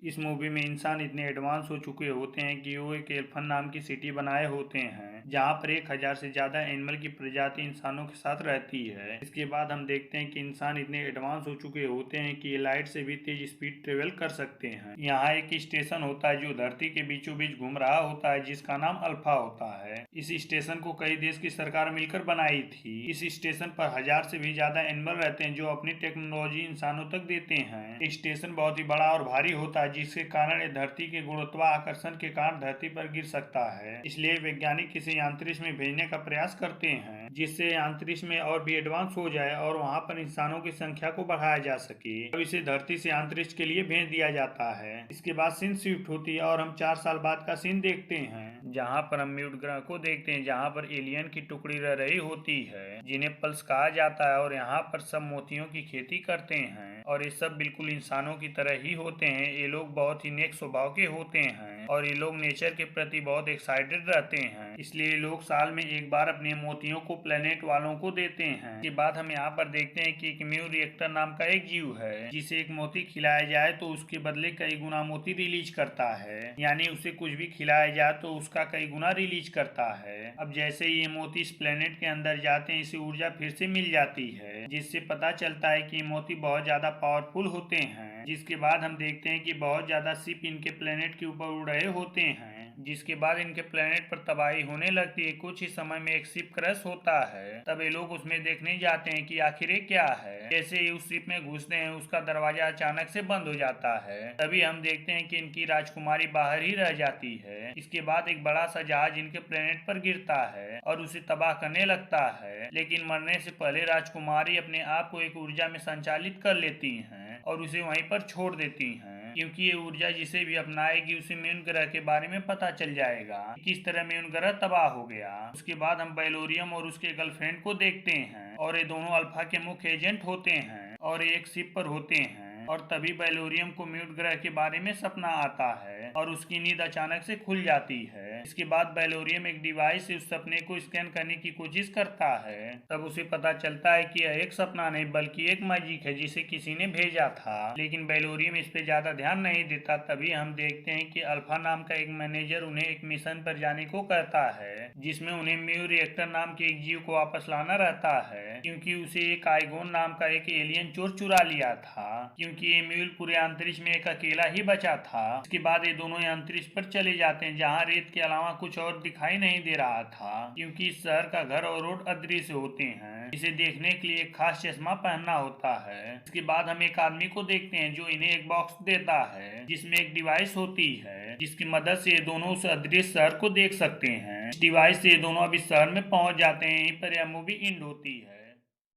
इस मूवी में इंसान इतने एडवांस हो चुके होते हैं कि वो एक एल्फन नाम की सिटी बनाए होते हैं जहाँ पर 1000 से ज्यादा एनिमल की प्रजाति इंसानों के साथ रहती है। इसके बाद हम देखते हैं कि इंसान इतने एडवांस हो चुके होते हैं कि ये लाइट से भी तेज स्पीड ट्रेवल कर सकते हैं। यहाँ एक स्टेशन होता है जो धरती के बीचों बीच घूम रहा होता है जिसका नाम अल्फा होता है। इस स्टेशन को कई देश की सरकार मिलकर बनाई थी। इस स्टेशन पर 1000 से भी ज्यादा एनिमल रहते हैं जो अपनी टेक्नोलॉजी इंसानों तक देते हैं। स्टेशन बहुत ही बड़ा और भारी होता है जिसके कारण ये धरती के गुरुत्वाकर्षण के कारण धरती पर गिर सकता है। इसलिए वैज्ञानिक इसे अंतरिक्ष में भेजने का प्रयास करते हैं जिससे अंतरिक्ष में और भी एडवांस हो जाए और वहां पर इंसानों की संख्या को बढ़ाया जा सके। अब इसे धरती से अंतरिक्ष के लिए भेज दिया जाता है। इसके बाद सीन शिफ्ट होती है और हम 4 साल बाद का सीन देखते हैं जहाँ पर हम म्यूट ग्रह को देखते हैं जहाँ पर एलियन की टुकड़ी रह रही होती है जिन्हें पल्स कहा जाता है और यहाँ पर सब मोतियों की खेती करते हैं और ये सब बिल्कुल इंसानों की तरह ही होते हैं। ये लोग बहुत ही नेक स्वभाव के होते हैं और ये लोग नेचर के प्रति बहुत एक्साइटेड रहते हैं। इसलिए ये लोग साल में एक बार अपने मोतियों को प्लेनेट वालों को देते हैं। इसके बाद हम यहाँ पर देखते हैं कि एक म्यू रिएक्टर नाम का एक जीव है जिसे एक मोती खिलाया जाए तो उसके बदले कई गुना मोती रिलीज करता है, यानी उसे कुछ भी खिलाया जाए तो उसका कई गुना रिलीज करता है। अब जैसे ही ये मोती इस प्लेनेट के अंदर जाते हैं इसे ऊर्जा फिर से मिल जाती है जिससे पता चलता है कि मोती बहुत ज्यादा पावरफुल होते हैं। जिसके बाद हम देखते हैं कि बहुत ज्यादा शिप इनके प्लेनेट के ऊपर उड़ रहे होते हैं जिसके बाद इनके प्लेनेट पर तबाही होने लगती है। कुछ ही समय में एक शिप क्रैश होता है। तब ये लोग उसमें देखने जाते हैं कि आखिर ये क्या है। जैसे ही उस शिप में घुसते हैं उसका दरवाजा अचानक से बंद हो जाता है। तभी हम देखते हैं कि इनकी राजकुमारी बाहर ही रह जाती है। इसके बाद एक बड़ा सा जहाज इनके प्लेनेट पर गिरता है और उसे तबाह करने लगता है, लेकिन मरने से पहले राजकुमारी अपने आप को एक ऊर्जा में संचालित कर लेती हैं और उसे वहीं पर छोड़ देती हैं क्योंकि ये ऊर्जा जिसे भी अपनाएगी उसे म्यून ग्रह के बारे में पता चल जाएगा किस तरह म्यून ग्रह तबाह हो गया। उसके बाद हम बेलोरियम और उसके गर्लफ्रेंड को देखते हैं और ये दोनों अल्फा के मुख्य एजेंट होते हैं और एक शिप पर होते हैं और तभी बेलोरियम को म्यूट ग्रह के बारे में सपना आता है और उसकी नींद अचानक से खुल जाती है। इसके बाद बेलोरियम एक डिवाइस से उस सपने को स्कैन करने की कोशिश करता है। तब उसे पता चलता है कि यह एक सपना नहीं बल्कि एक मैजिक है जिसे किसी ने भेजा था, लेकिन बेलोरियम इस पे ज्यादा ध्यान नहीं देता। तभी हम देखते हैं कि अल्फा नाम का एक मैनेजर उन्हें एक मिशन पर जाने को कहता है जिसमें उन्हें म्यू रिएक्टर नाम के एक जीव को वापस लाना रहता है क्योंकि उसे एक आइगोन नाम का एक एलियन चोर चुरा लिया था क्योंकि ये म्यूल पूरे अंतरिक्ष में एक अकेला ही बचा था। इसके बाद ये दोनों अंतरिक्ष पर चले जाते हैं जहाँ रेत के अलावा कुछ और दिखाई नहीं दे रहा था क्योंकि इस शहर का घर और रोड अदृश्य होते हैं। इसे देखने के लिए एक खास चश्मा पहनना होता है। इसके बाद हम एक आदमी को देखते हैं जो इन्हें एक बॉक्स देता है जिसमें एक डिवाइस होती है जिसकी मदद से ये दोनों उस अदृश्य शहर को देख सकते हैं। इस डिवाइस से ये दोनों अब इस शहर में पहुंच जाते हैं। यहीं पर यह मूवी एंड होती है।